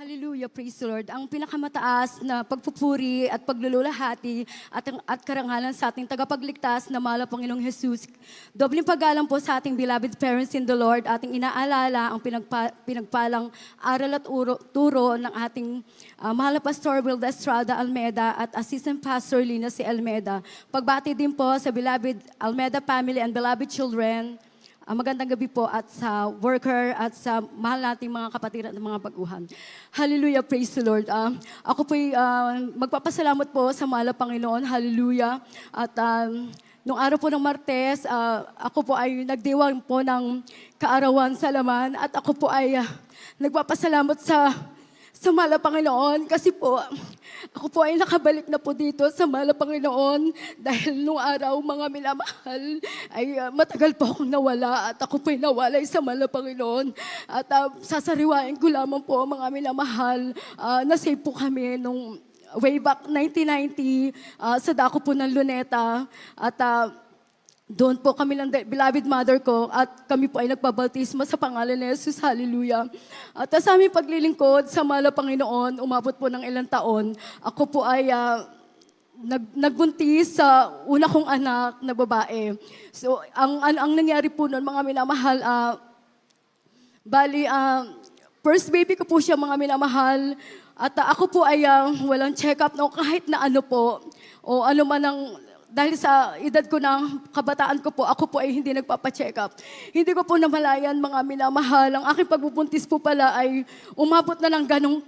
Hallelujah, praise the Lord. Ang pinakamataas na pagpupuri at paglululahati at karangalan sa ating tagapagligtas na mahal na Panginoong Jesus. Dobling paggalang po sa ating beloved parents in the Lord. Ating inaalala ang pinagpalang aral at turo ng ating mahal na Pastor Wilda Estrada Almeda at Assistant Pastor Lina C. Almeda. Pagbati din po sa beloved Almeda family and beloved children. Magandang gabi po at sa worker at sa mahal nating mga kapatid at mga baguhan. Hallelujah, praise the Lord. Ako po'y magpapasalamat po sa mahal na Panginoon. Hallelujah. At nung araw po ng Martes, ako po ay nagdiwang po ng kaarawan sa laman at ako po ay nagpapasalamat sa mahal na Panginoon kasi po, ako po ay nakabalik na po dito sa mahal na Panginoon dahil nung araw, mga minamahal, ay matagal po akong nawala at ako po ay nawalay sa mahal na Panginoon. At sasariwain ko lamang po, mga minamahal, na-save po kami nung way back 1990 sa dako po ng Luneta at doon po kami ng beloved mother ko at kami po ay nagpabautismo sa pangalan ni Jesus. Hallelujah. At sa aming paglilingkod sa mahal na Panginoon, umabot po ng ilang taon, ako po ay nagbuntis sa una kong anak na babae. So, ang nangyari po noon, mga minamahal, first baby ko po siya, mga minamahal. At ako po ay walang check-up, no, kahit na ano po, o ano man ang dahil sa edad ko ng kabataan ko po, ako po ay hindi nagpapacheck up. Hindi ko po namalayan, mga minamahal. Ang aking pagbubuntis po pala ay umabot na ng ganong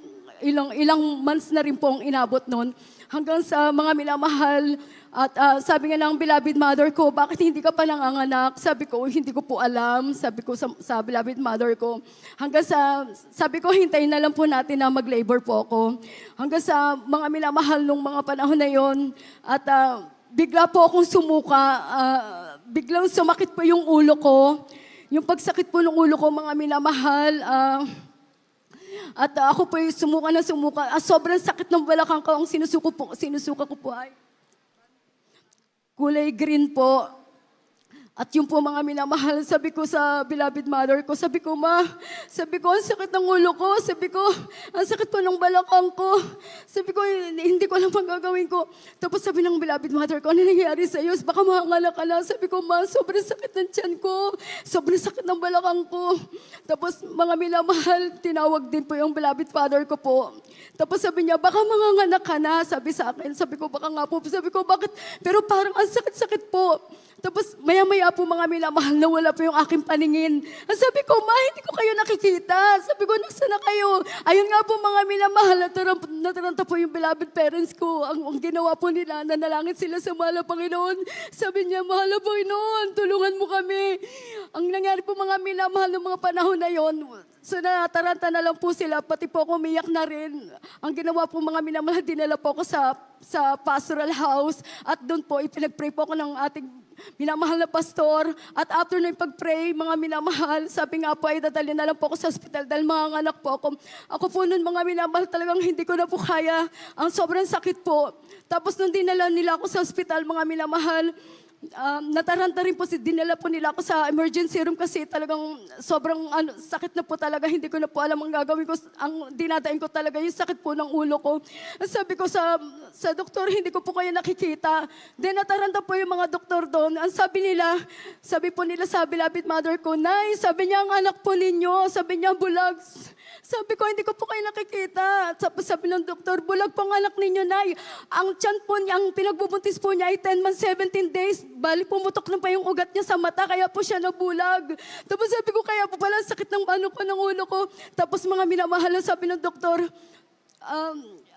ilang months na rin po ang inabot noon. Hanggang sa mga minamahal. At sabi nga ng beloved mother ko, bakit hindi ka pa nanganganak? Sabi ko, hindi ko po alam. Sabi ko sa beloved mother ko. Hanggang sa, sabi ko, hintayin na lang po natin na mag-labor po ako. Hanggang sa mga minamahal nung mga panahon na yon. At bigla po akong sumuka, biglang sumakit po yung ulo ko. Yung pagsakit po ng ulo ko, mga minamahal. At ako po yung sumuka na sumuka. Sobrang sakit ng balakang ko. Ang sinusuka ko po ay kulay green po. At yung po mga minamahal, sabi ko sa beloved mother ko, sabi ko, Ma, sabi ko, ang sakit ng ulo ko. Sabi ko, ang sakit po ng balakang ko. Sabi ko, hindi ko alam ang gagawin ko. Tapos sabi ng beloved mother ko, ano nangyayari sa iyo? Baka mahangalak ka na. Sabi ko, Ma, sobrang sakit ng tiyan ko. Sobrang sakit ng balakang ko. Tapos mga minamahal, tinawag din po yung beloved father ko po. Tapos sabi niya, baka manganganak ka na. Sabi sa akin, sabi ko, baka nga po. Sabi ko, bakit? Pero parang ang sakit-sakit po. Tapos maya-maya po, mga minamahal, na wala po yung aking paningin. Sabi ko, Ma, hindi ko kayo nakikita. Sabi ko, nasa na kayo? Ayun nga po, mga minamahal, nataranta po yung beloved parents ko. Ang ginawa po nila, nanalangin sila sa mahal na Panginoon. Sabi niya, mahal na Panginoon, tulungan mo kami. Ang nangyari po, mga minamahal, ng mga panahon na yon, so nataranta na lang po sila, pati po ako umiyak na rin. Ang ginawa po, mga minamahal, dinala po ako sa pastoral house at doon po ipinag-pray po ako ng ating minamahal na pastor. At after na pag-pray, mga minamahal, sabi nga po ay dadalhin na lang po ako sa hospital dahil mga anak po ako. Ako po nun, mga minamahal, talagang hindi ko na po kaya. Ang sobrang sakit po. Tapos nung dinala nila ako sa hospital, mga minamahal, nataranta rin po, dinala po nila ako sa emergency room kasi talagang sobrang sakit na po talaga. Hindi ko na po alam ang gagawin ko. Ang dinadain ko talaga yung sakit po ng ulo ko. Sabi ko sa doktor, hindi ko po kayo nakikita. Then nataranta po yung mga doktor doon. Ang sabi po nila sa beloved mother ko, Nay, sabi niya ang anak po ninyo, sabi niya bulag. Sabi ko, hindi ko po kayo nakikita. Sabi ng doktor, bulag po ang anak ninyo, Nay. Ang tiyan po niya, ang pinagbubuntis po niya ay 10 months, 17 days. Bali, pumutok na pa yung ugat niya sa mata, kaya po siya nabulag. Tapos sabi ko, kaya po pala sakit ng ng ulo ko. Tapos mga minamahal, sabi ng doktor,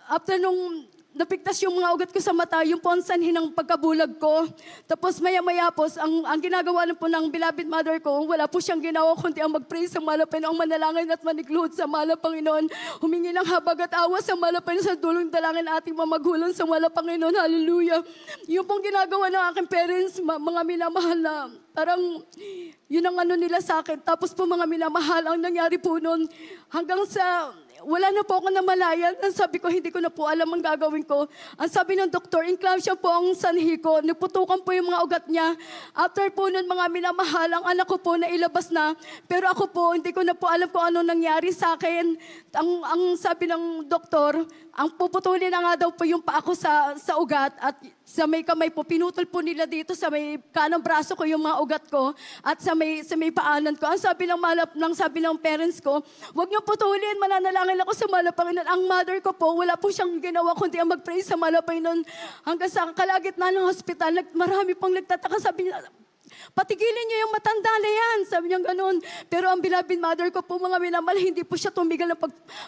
after nung napigtas yung mga ugat ko sa mata, yung po ang sanhin ng pagkabulag ko. Tapos maya-maya po, ang ginagawa na po ng beloved mother ko, wala po siyang ginawa kundi ang mag-pray sa mahal na Panginoon, manalangin at manikluhod sa mahal na Panginoon, humingi ng habag at awa sa mahal na Panginoon, sa dulong dalangin ating mamagulang sa mahal na Panginoon. Hallelujah. Yung pong ginagawa ng aking parents, mga minamahal na, parang yun ang nila sa akin. Tapos po, mga minamahal, ang nangyari po noon, hanggang sa wala na po ako namalayan. Ang sabi ko, hindi ko na po alam ang gagawin ko. Ang sabi ng doktor, eclampsia po ang sanhi ko. Nagputukan po yung mga ugat niya. After po nun, mga minamahal, ang anak ko po nailabas na. Pero ako po, hindi ko na po alam kung ano nangyari sa akin. Ang sabi ng doktor, ang puputulin na nga daw po yung paa ko sa ugat at sa may kamay po, pinutol po nila dito sa may kanang braso ko yung mga ugat ko at sa may paanan ko. Ang sabi sabi ng parents ko, huwag niyo putulin, mananalangin ako sa mahal na Panginoon. Ang mother ko po, wala po siyang ginawa kundi ang mag-pray sa mahal na Panginoon. Hanggang sa kalagitnaan ng hospital, marami pong nagtataka, sabi niya, patigilin niyo yung matanda na yan. Sabi niya gano'n. Pero ang beloved mother ko po, mga minamahal, hindi po siya tumigil ng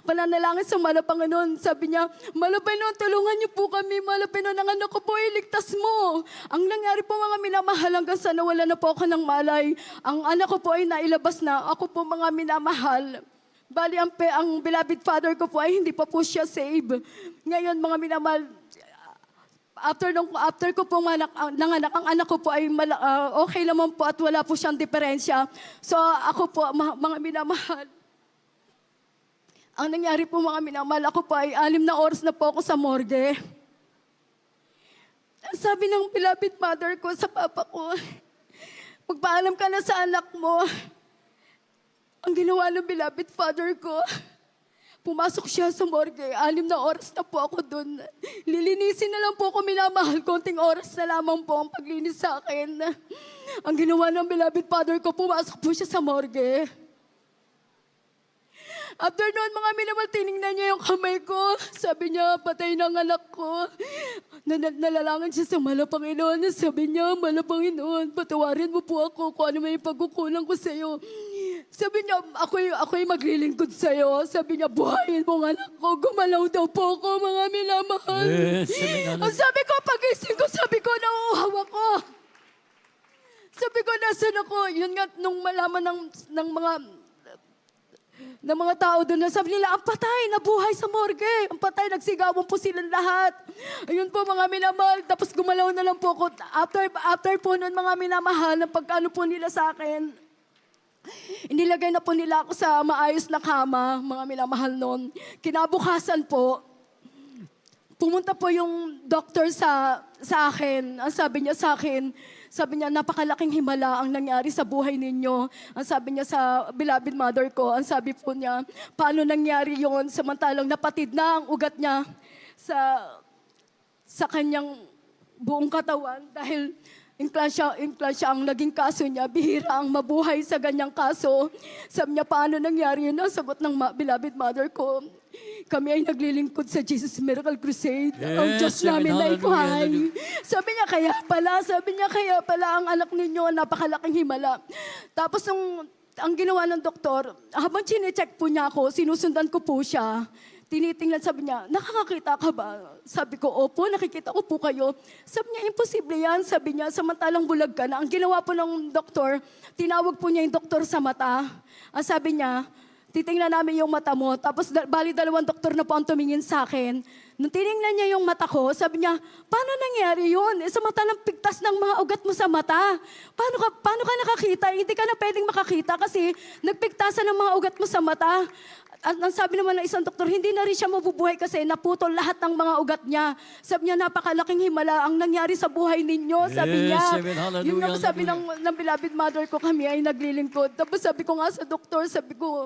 pananalangin sa mahal na Panginoon. Sabi niya, mahal na Panginoon, tulungan niyo po kami. Mahal na Panginoon, ang anak ko po, iligtas mo. Ang nangyari po, mga minamahal, hanggang sa nawala na po ako ng malay. Ang anak ko po ay nailabas na. Ako po, mga minamahal. Bali, ang beloved father ko po ay hindi pa po siya save. Ngayon, mga minamahal, after ko pong nanganak, ang anak ko po ay okay naman po at wala po siyang diferensya. So ako po, mga minamahal, ang nangyari po, mga minamahal, ako po ay 6 na oras na po ako sa morgue. Sabi ng beloved mother ko sa papa ko, magpaalam ka na sa anak mo. Ang ginawa ng beloved father ko, pumasok siya sa morgue. 6 na oras na po ako doon. Lilinisin na lang po ako, minamahal. Konting oras na lamang po ang paglinis sa akin. Ang ginawa ng beloved father ko, pumasok po siya sa morgue. After noon, mga minamahal, tinignan niya yung kamay ko. Sabi niya, patay na ang anak ko. Nalalangin siya sa mahal na Panginoon. Sabi niya, mahal na Panginoon, patawarin mo po ako kung ano may pagkukulang ko sa iyo. Sabi niya, ako'y maglilingkod sa'yo. Sabi niya, buhayin mo ang anak ko. Gumalaw daw po ako, mga minamahal. Yes, Ang sabi ko, pagising ko, sabi ko, nauuhaw ako. Sabi ko, nasan ako? Yun nga, nung malaman ng mga tao doon, sabi nila, ang patay, nabuhay sa morgue. Ang patay, nagsigawan po silang lahat. Ayun po, mga minamahal. Tapos gumalaw na lang po ako. After po nun, mga minamahal, ang pagkano po nila sa akin, inilagay na po nila ako sa maayos na kama, mga minamahal noon. Kinabukasan po, pumunta po yung doctor sa akin. Ang sabi niya sa akin, sabi niya, napakalaking himala ang nangyari sa buhay ninyo. Ang sabi niya sa beloved mother ko, ang sabi po niya, paano nangyari yon samantalang napatid na ang ugat niya sa kanyang buong katawan dahil Inklasya ang naging kaso niya. Bihira ang mabuhay sa ganyang kaso. Sabi niya, paano nangyari yun? Ang sagot ng beloved mother ko, kami ay naglilingkod sa Jesus Miracle Crusade. Ang Diyos namin na ikuhay. Sabi niya, kaya pala ang anak ninyo, napakalaking himala. Tapos ang ginawa ng doktor, habang chinecheck po niya ako, sinusundan ko po siya. Tinitingnan, sabi niya, nakakakita ka ba? Sabi ko, opo, nakikita ko po kayo. Sabi niya, imposible yan. Sabi niya, samantalang bulag ka na. Ang ginawa po ng doktor, tinawag po niya yung doktor sa mata. Ang sabi niya, titingnan namin yung mata mo. Tapos bali 2 doktor na po ang tumingin sa akin. Nung tiningnan niya yung mata ko, sabi niya, paano nangyari yun? Sa mata ng pigtas ng mga ugat mo sa mata. Paano ka nakakita? Hindi ka na pwedeng makakita kasi nagpigtasan ng mga ugat mo sa mata. At ang sabi naman ng isang doktor, hindi na rin siya mabubuhay kasi naputol lahat ng mga ugat niya. Sabi niya, napakalaking himala ang nangyari sa buhay ninyo. Sabi niya, yun nga sabi ng beloved mother ko, kami ay naglilingkod. Tapos sabi ko nga sa doktor, sabi ko,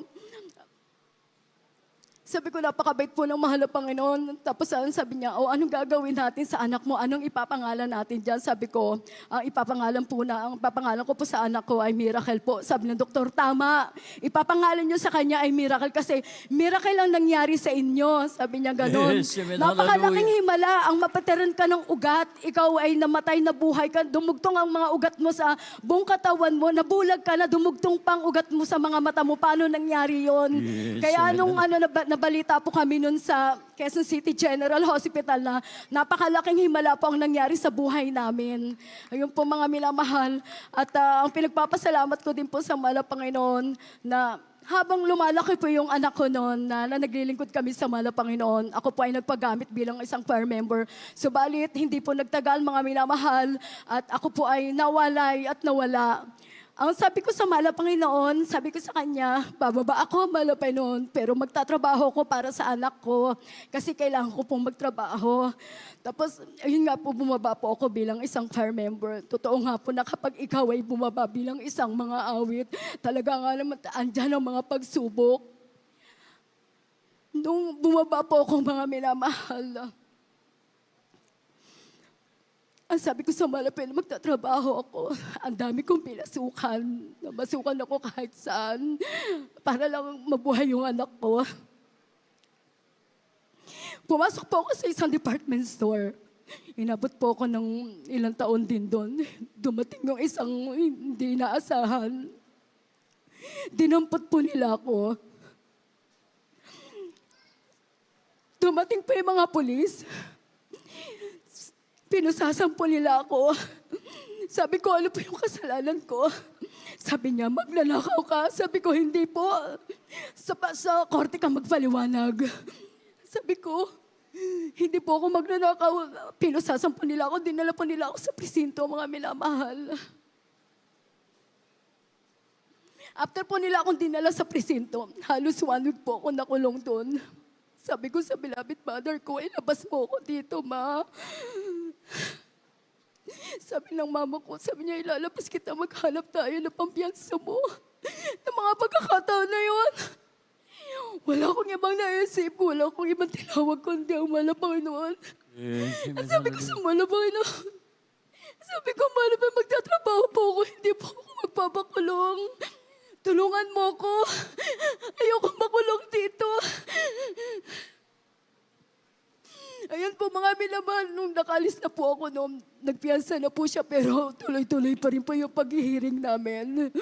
napakabait po ng mahal na Panginoon. Tapos sabi niya, anong gagawin natin sa anak mo? Anong ipapangalan natin dyan? Sabi ko, ang ipapangalan ko po sa anak ko ay Miracle po. Sabi ng doktor, tama. Ipapangalan niyo sa kanya ay Miracle kasi miracle ang nangyari sa inyo. Sabi niya ganon. Yes, amen. Napakalaking himala ang mapatiran ka ng ugat. Ikaw ay namatay na buhay ka. Dumugtong ang mga ugat mo sa buong katawan mo. Nabulag ka na dumugtong pang ugat mo sa mga mata mo. Paano nangyari yon? Yes, Kaya amen. nabalita po kami nun sa Quezon City General Hospital na napakalaking himala po ang nangyari sa buhay namin. Ayun po, mga minamahal. At ang pinagpapasalamat ko din po sa mahal na Panginoon na habang lumalaki po yung anak ko noon na naglilingkod kami sa mahal na Panginoon, ako po ay nagpagamit bilang isang choir member. Subalit, hindi po nagtagal, mga minamahal, at ako po ay nawalay at nawala. Ang sabi ko sa mahal na Panginoon, sabi ko sa kanya, bababa ako, mahal na Panginoon, pero magtatrabaho ko para sa anak ko kasi kailangan ko pong magtrabaho. Tapos, ayun nga po, bumaba po ako bilang isang choir member. Totoo nga po na kapag ikaw ay bumaba bilang isang mga awit, talaga nga naman, andyan ang mga pagsubok. Nung bumaba po ako, mga minamahal, ang sabi ko sa Malapit, magtatrabaho ako. Ang dami kong pinasukan. Namasukan ako kahit saan para lang mabuhay yung anak ko. Pumasok po ako sa isang department store. Inabot po ako ng ilang taon din doon. Dumating yung isang hindi inaasahan. Dinampot po nila ako. Dumating pa yung mga pulis. Pinusasampo nila ako. Sabi ko, ano po yung kasalanan ko? Sabi niya, magnanakaw ka. Sabi ko, hindi po. Sa korte ka magpaliwanag. Sabi ko, hindi po ako magnanakaw. Pinusasampo nila ako. Dinala po nila ako sa presinto, mga minamahal. After po nila akong dinala sa presinto, halos 1 week po ako nakulong doon. Sabi ko sa beloved mother ko, ilabas mo ako dito, ma. Sabi ng mama ko, sabi niya, ilalabas kita, maghanap tayo ng pampiyansa mo. Ng mga pagkakataon na yun. Wala akong ibang naisip, wala akong ibang tinawag kundi ang mahal na Panginoon. At sabi ko sa mahal na Panginoon, sabi ko, mahal na magtatrabaho po ako, hindi po ako magpapakulong. Tulungan mo ko. Ayoko makulong dito. Ayan po mga minamahal, nung nakalis na po ako, nung nagpiyansa na po siya, pero tuloy-tuloy pa rin po yung paghihiring namin.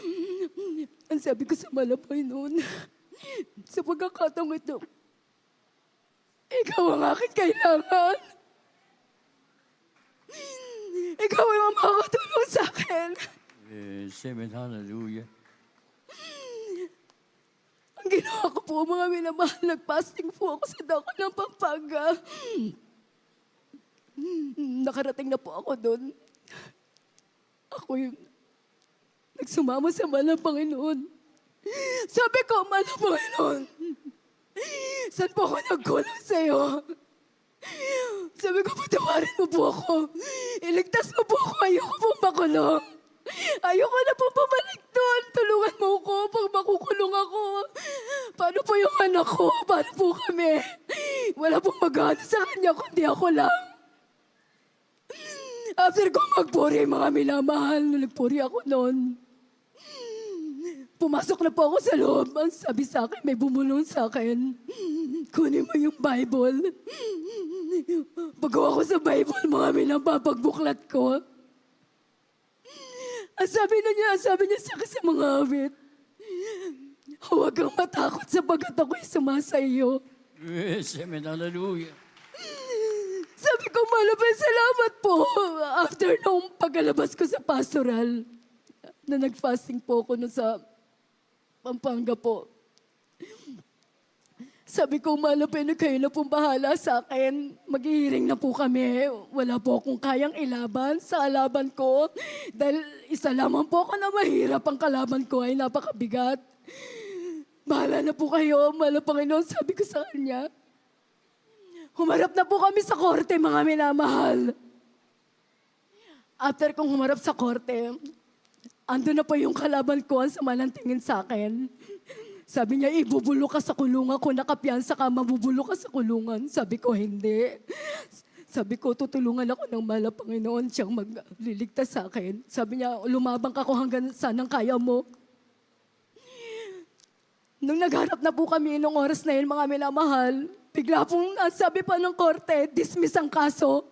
Ang sabi ko sa malapay noon, sa pagkakataong ito, ikaw ang aking kailangan. Ikaw ang makakatulong sa akin. Amen. Hallelujah. Ang ginawa ko po, mga minamahal, nag-fasting po ako sa dako ng Pampanga. Nakarating na po ako doon. Ako yung nagsumama sa mahal na Panginoon. Sabi ko, mahal na Panginoon, saan po ako nagkulang sa'yo? Sabi ko, patawarin mo po ako. Iligtas mo po ako, ayoko po makulong. Ayoko na po pabalik doon. Tulungan mo ko pag makukulong ako. Paano po yung anak ko? Paano po kami? Wala pong mag-ano sa kanya kundi ako lang. After ko magpuri, mga minamahal, nagpuri ako noon. Pumasok na po ako sa loob. Ang sabi sa akin, may bumulong sa akin. Kunin mo yung Bible. Pagawa ko sa Bible, mga minapapagbuklat ko. Ang sabi niya sa akin sa mga awit, huwag kang matakot sapagkat ako'y sumasa iyo. Yes, amen. Hallelujah. Sabi ko, malapit, salamat po. After nung pagkalabas ko sa pastoral, na nag-fasting po ako nun sa Pampanga po. Sabi ko, malapit na kayo na pong bahala sa akin. Maghihiring na po kami. Wala po akong kayang ilaban sa kalaban ko. Dahil isa lamang po ako na mahirap. Ang kalaban ko ay napakabigat. Bahala na po kayo, mahal na Panginoon. Sabi ko sa kanya. Humarap na po kami sa korte, mga minamahal. After kong humarap sa korte, ando na po yung kalaban ko, ang sama ng tingin sa akin. Sabi niya, ibubulok ka sa kulungan. Kung nakapiyansa ka, mabubulok ka sa kulungan. Sabi ko, hindi. Sabi ko, tutulungan ako ng mahal na Panginoon siyang magliligtas sa akin. Sabi niya, lumabang ka kung hanggang saan ang kaya mo. Nung nagharap na po kami nung oras na yun, mga minamahal, bigla pong sabi pa ng korte, dismiss ang kaso.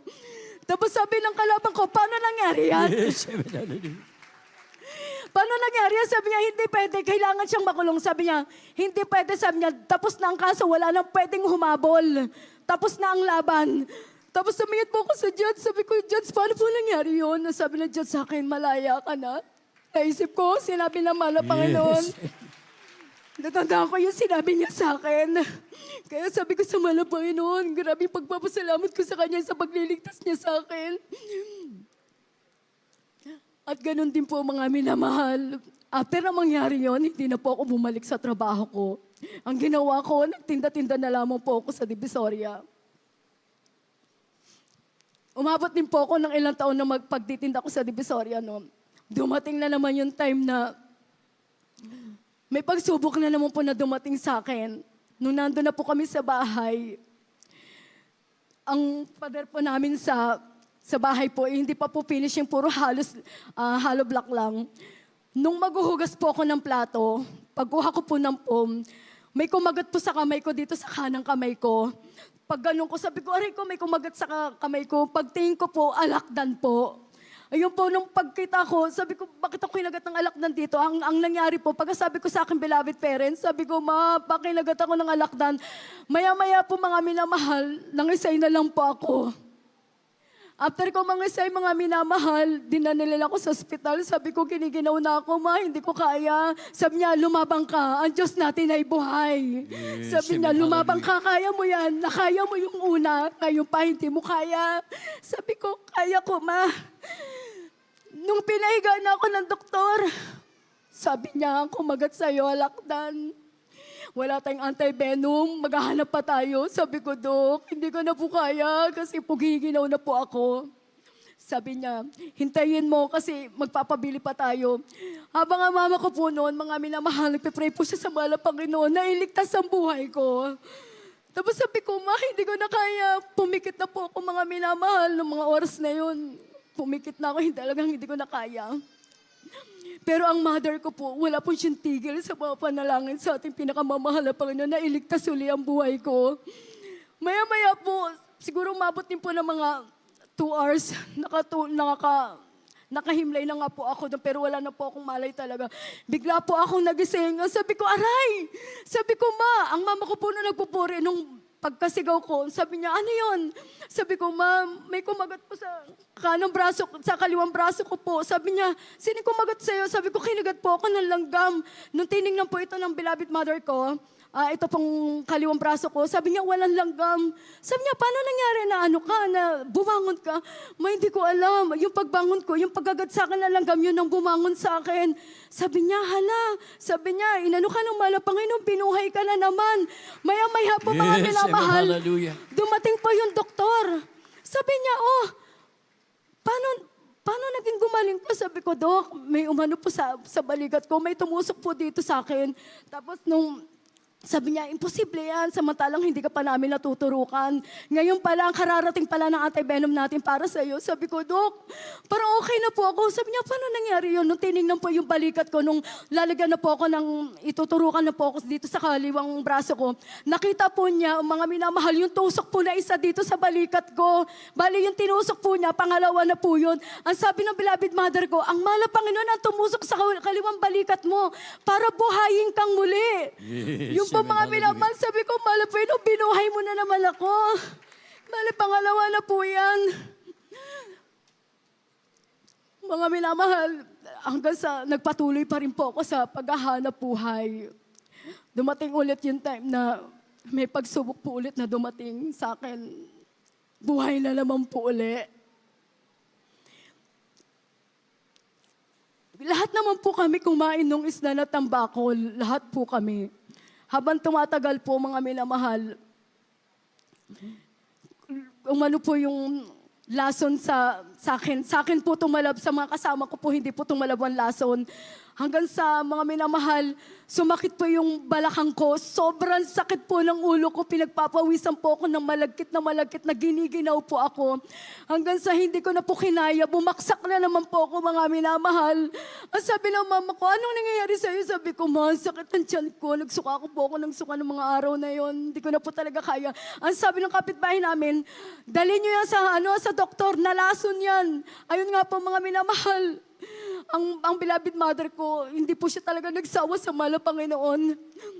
Tapos sabi ng kalaban ko, paano nangyari yan? Yes, amen. Hallelujah. Paano nangyari yan? Sabi niya, hindi pwede, kailangan siyang makulong. Sabi niya, hindi pwede. Sabi niya, tapos na ang kaso, wala nang pwedeng humabol. Tapos na ang laban. Tapos sumingit po ako sa judge. Sabi ko, judge, paano po nangyari yun? Sabi ng judge sa akin, malaya ka na. Naisip ko, sinabi ng mahal na Panginoon. Natandaan ko yung sinabi niya sa akin. Kaya sabi ko sa mahal na Panginoon, grabe pagpapasalamat ko sa kanya sa pagliligtas niya sa akin. At ganun din po mga minamahal. After na mangyari yon, hindi na po ako bumalik sa trabaho ko. Ang ginawa ko, nagtinda-tinda na lamang po ako sa Divisoria. Umabot din po ako ng ilang taon na magpagtitinda ko sa Divisoria. No? Dumating na naman yung time na may pagsubok na naman po na dumating sa akin. Nung nandun na po kami sa bahay, ang pader po namin sa bahay po, hindi pa po finish yung puro hollow block lang. Nung maghuhugas po ako ng plato, pagkuha ko po ng pom, may kumagat po sa kamay ko dito sa kanang kamay ko. Pag ganun ko, sabi ko, aray ko, may kumagat sa kamay ko. Pagtingin ko po, alakdan po. Ayun po, nung pagkita ko, sabi ko, bakit ako kinagat ng alakdan dito? Ang nangyari po, pagkasabi ko sa aking beloved parents, sabi ko, ma, pakinagat ako ng alakdan. Maya-maya po mga minamahal, nangisay na lang po ako. After ko mangisay mga minamahal, dinanila ako sa ospital. Sabi ko, kiniginaw na ako, ma, hindi ko kaya. Sabi niya, lumabang ka, ang Diyos natin ay buhay. Yes, Sabi niya, amen, lumabang hallelujah. ka, kaya mo yan. Nakaya mo yung una, ngayon pa hindi mo kaya. Sabi ko, kaya ko, ma. Nung pinahiga na ako ng doktor, sabi niya, kumagat sa'yo, alakdan. Wala tayong anti-venom, maghahanap pa tayo. Sabi ko, Dok, hindi ko na po kaya kasi pugiginaw na po ako. Sabi niya, hintayin mo kasi magpapabili pa tayo. Habang ang mama ko po noon, mga minamahal, nagpipray po siya sa mahal na Panginoon na iligtas ang buhay ko. Tapos sabi ko, ma, hindi ko na kaya. Pumikit na po ako mga minamahal ng mga oras na yun. Pumikit na ako, talagang hindi ko na kaya. Pero ang mother ko po, wala po siyang tigil sa mga panalangin sa ating pinakamamahal na Panginoon na iligtas uli ang buhay ko. Maya-maya po, siguro umabot din po ng mga 2 hours, nakahimlay na nga po ako doon, pero wala na po akong malay talaga. Bigla po akong nagising. Sabi ko, aray! Sabi ko, ma, ang mama ko po na nagpupuri nung pagkasigaw ko, sabi niya, ano yun? Sabi ko, ma'am, may kumagat po sa kanang braso, sa kaliwang braso ko po. Sabi niya, sino kumagat sa'yo? Sabi ko, kinagat po ako ng langgam. Nung tinignan po ito ng beloved mother ko, ito pong kaliwang braso ko, sabi niya, walang langgam. Sabi niya, paano nangyari na ano ka, na bumangon ka? Ma, hindi ko alam. Yung pagbangon ko, yung pagkagat sa akin ng langgam, yun ang bumangon sa akin. Sabi niya, hala. Sabi niya, inano ka ng mahal na Panginoon, pinuhay ka na naman. Maya-maya po mga Yes, minamahal. amen, hallelujah. Dumating po yung doktor. Sabi niya, oh, paano naging gumaling ka? Sabi ko, Dok, may umano po sa balikat ko, may tumusok po dito sa akin. Tapos sabi niya, imposible yan, samantalang hindi ka pa namin natuturukan. Ngayon pala, ang kararating pala ng anti-venom natin para sa iyo. Sabi ko, Dok, parang okay na po ako. Sabi niya, paano nangyari yun? Nung tinignan po yung balikat ko, nung lalagyan na po ako ituturukan na po ako dito sa kaliwang braso ko, nakita po niya, mga minamahal, yung tusok po na isa dito sa balikat ko. Bali, yung tinusok po niya, pangalawa na po yun. Ang sabi ng beloved mother ko, ang mahal na Panginoon ang tumusok sa kaliwang balikat mo para buhayin kang muli. Yes, Yung po amen, mga hallelujah. minamahal, sabi ko, mahal po yun, binuhay mo na naman ako. Mahal, pangalawa na po yan. Mga minamahal, hanggang sa nagpatuloy pa rin po ako sa paghahanap buhay. Dumating ulit yung time na may pagsubok po ulit na dumating sa akin. Buhay na naman po ulit. Lahat naman po kami kumain ng isda na tambakol. Lahat po kami. Habang tumatagal po mga minamahal, umano po yung lason sa akin. Sa akin po tumalab, sa mga kasama ko po hindi po tumalab ang lason. Hanggang sa mga minamahal, sumakit po yung balakang ko. Sobrang sakit po ng ulo ko. Pinagpapawisan po ako ng malagkit na giniginaw po ako. Hanggang sa hindi ko na po kinaya, bumaksak na naman po ako mga minamahal. Ang sabi ng mama ko, anong nangyayari sa'yo? Sabi ko, ma, sakit ang tiyan ko. Nagsuka ko po ako ng suka ng mga araw na yon. Hindi ko na po talaga kaya. Ang sabi ng kapitbahay namin, dalhin nyo yan sa doktor, nalason yan. Ayun nga po mga minamahal. Ang beloved mother ko, hindi po siya talaga nagsawa sa mahal na Panginoon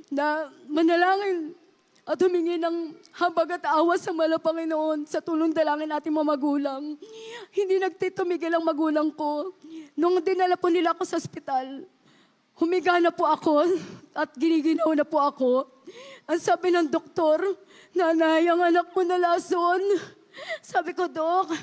na manalangin at humingi ng habag at awa sa mahal na Panginoon sa tulong dalangin nating mga magulang. Hindi nagtitumigil ang magulang ko. Nung dinala po nila ako sa ospital, humiga na po ako at giniginaw na po ako. Ang sabi ng doktor, nanay, ang anak ko na lason. Sabi ko, Dok,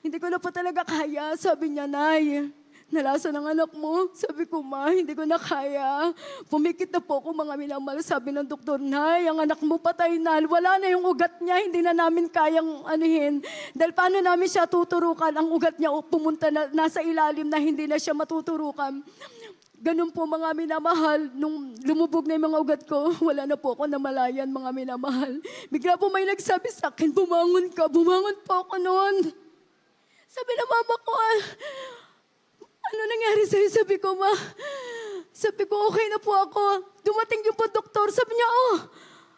hindi ko na po talaga kaya. Sabi niya, Nay, nalaso ng anak mo. Sabi ko, ma, hindi ko na kaya. Pumikit na po ako, mga minamahal. Sabi ng doktor, Nay, ang anak mo patay na. Wala na yung ugat niya, hindi na namin kayang anuhin. Dahil paano namin siya tuturukan? Ang ugat niya pumunta na, nasa ilalim na hindi na siya matuturukan. Ganun po mga minamahal, nung lumubog na yung mga ugat ko, wala na po ako namalayan mga minamahal. Bigla po may nagsabi sa akin, bumangon ka, bumangon po ako noon. Sabi na mama ko, ano nangyari sa'yo? Sabi ko, sabi ko, okay na po ako. Dumating yung po doktor, sabi niya,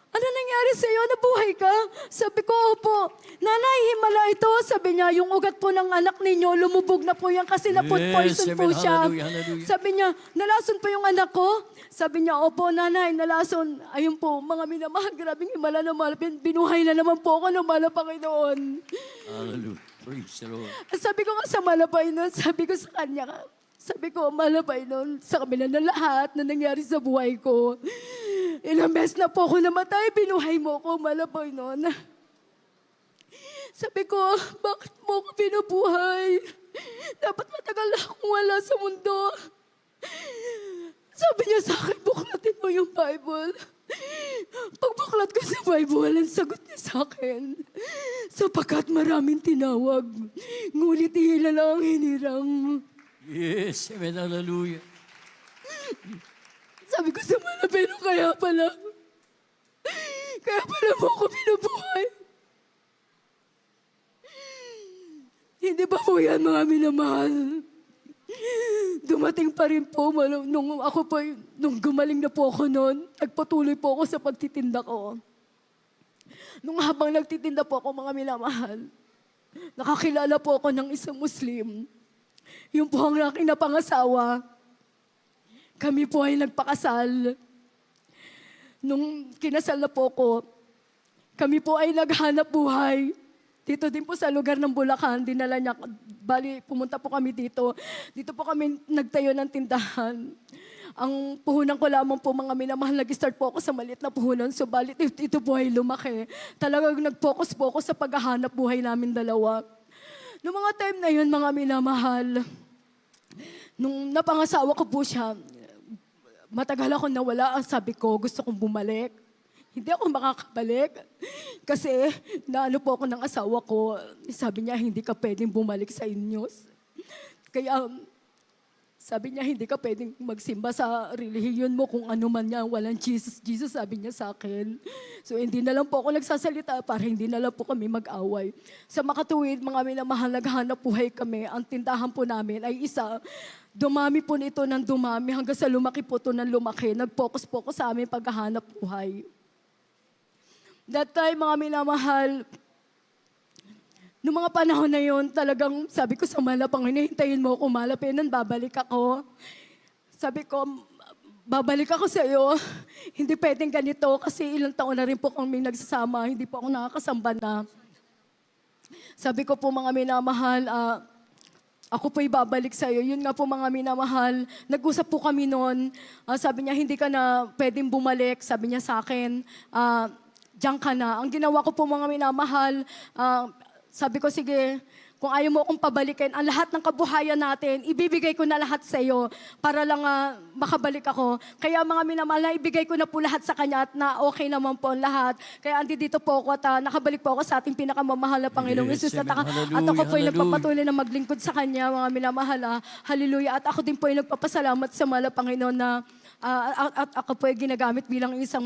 ano nangyari sa'yo? Nabuhay ka? Sabi ko, opo. Nanay, himala ito. Sabi niya, yung ugat po ng anak ninyo, lumubog na po yan kasi na-food poison po Amen. siya. Hallelujah, hallelujah. Sabi niya, nalason po yung anak ko? Sabi niya, opo, nanay, nalason. Ayun po, mga minamahal, grabing himala na mahal. Binuhay na naman po ako ng mahal na Panginoon. Hallelujah. Praise the Lord. Sabi ko nga sa malabay nun, sabi ko sa kanya, sabi ko, malabay nun, sa kabila ng lahat na nangyari sa buhay ko. Ilang beses na po ako namatay, binuhay mo ko, malabay nun. Sabi ko, bakit mo ako binubuhay? Dapat matagal na akong wala sa mundo. Sabi niya sa akin, buklatin mo yung Bible. Pagbuklat ko sa Bible, ang sagot niya sa akin, sapagkat maraming tinawag, ngunit ilan lang ang hinirang. Yes, amen, hallelujah. Sabi ko sa Malapeno, kaya pala mo ako binubuhay. Hindi ba po yan mga minamahal? Dumating pa rin po, nung gumaling na po ako noon, nagpatuloy po ako sa pagtitinda ko. Nung habang nagtitinda po ako, mga minamahal, nakakilala po ako ng isang Muslim. Yung po ang aking napangasawa. Kami po ay nagpakasal. Nung kinasal na po ko, kami po ay naghanap buhay. Dito din po sa lugar ng Bulacan, dinala niya, bali pumunta po kami dito. Dito po kami nagtayo ng tindahan. Ang puhunan ko lamang po mga minamahal, nag-start po ako sa maliit na puhunan. So bali ito po ay lumaki. Talagang nag-focus po ako sa paghahanap buhay namin dalawa. Noong mga time na yun, mga minamahal, nung napangasawa ko po siya, matagal ako nawala. Ang sabi ko, gusto kong bumalik. Hindi ako makakabalik. Kasi naano po ako ng asawa ko. Sabi niya, hindi ka pwedeng bumalik sa inyo. Kaya sabi niya, hindi ka pwedeng magsimba sa relihiyon mo kung ano man niya. Walang Jesus. Jesus, sabi niya sa akin. So hindi na lang po ako nagsasalita para hindi na lang po kami mag-away. Sa makatuwid, mga minamahal, naghanap buhay kami. Ang tindahan po namin ay isa. Dumami po nito ng dumami hanggang sa lumaki po ito ng lumaki. Nag-focus po ako sa aming paghahanap buhay. That time, mga minamahal, noong mga panahon na yun, talagang sabi ko sa Malapang, hinihintayin mo ako, Malapinan, babalik ako. Sabi ko, babalik ako sa iyo. Hindi pwedeng ganito kasi ilang taon na rin po kami nagsasama, hindi po ako nakakasamba na. Sabi ko po, mga minamahal, ako po'y babalik sa iyo. Yun nga po, mga minamahal, nag-usap po kami noon. Sabi niya, hindi ka na pwedeng bumalik. Sabi niya sa akin, diyan ka na. Ang ginawa ko po, mga minamahal, sabi ko, sige, kung ayaw mo akong pabalikin, ang lahat ng kabuhayan natin, ibibigay ko na lahat sa iyo para lang makabalik ako. Kaya mga minamahal, ibigay ko na po lahat sa kanya at na okay naman po ang lahat. Kaya andi dito po ako at nakabalik po ako sa ating pinakamamahal na Panginoong Yes, Jesus. At amen. ako po ay Hallelujah. nagpapatuloy na maglingkod sa kanya, mga minamahal. Hallelujah. At ako din po ay nagpapasalamat sa mahal na Panginoon na at ako po ay ginagamit bilang isang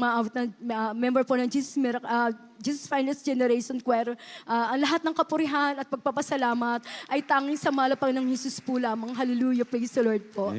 member po ng Jesus Finest Generation Choir. Ang lahat ng kapurihan at pagpapasalamat ay tanging sa mahal na Panginoong Jesus po lamang. Hallelujah. Praise the Lord po.